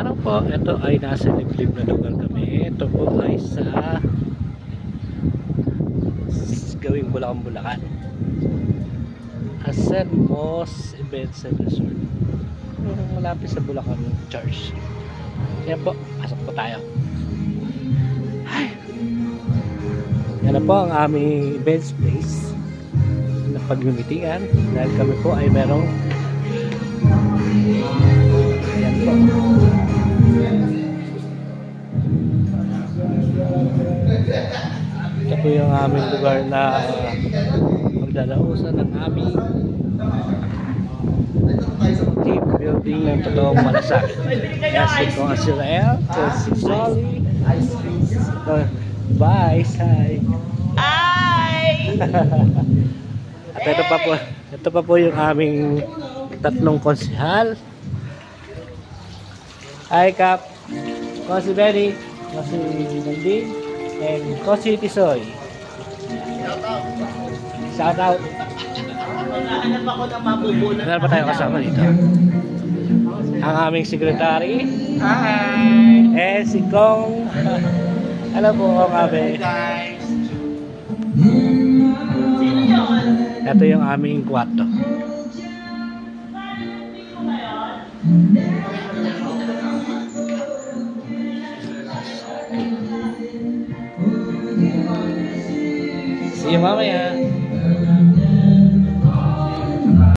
araw po. Ito ay nasa liblib na lugar kami. Ito po ay sa gawing Bulacan Asenmos Events and Resort, malapit sa Bulacan Church. Yan po, pasok po tayo. Ay, yan na po ang aming events place na pagmimitigan dahil kami po ay merong yan po. Ito po yung aming lugar na magdadausan ng aming team building ng totoong malasakit. Kasi kung Israel, si Solly, bye, hi. At ito pa po yung aming tatlong konsehal. Hi Kap, Kosi Benny, Kosi Nandin, and Kosi Tisoy. Shout out. Hanap ako ng mabubunan. Meron pa tayo kasama dito. Ang aming secretary. Hi! Si Kong. Hello po kami. Guys! Ito yung aming kwarto. See you mamaya.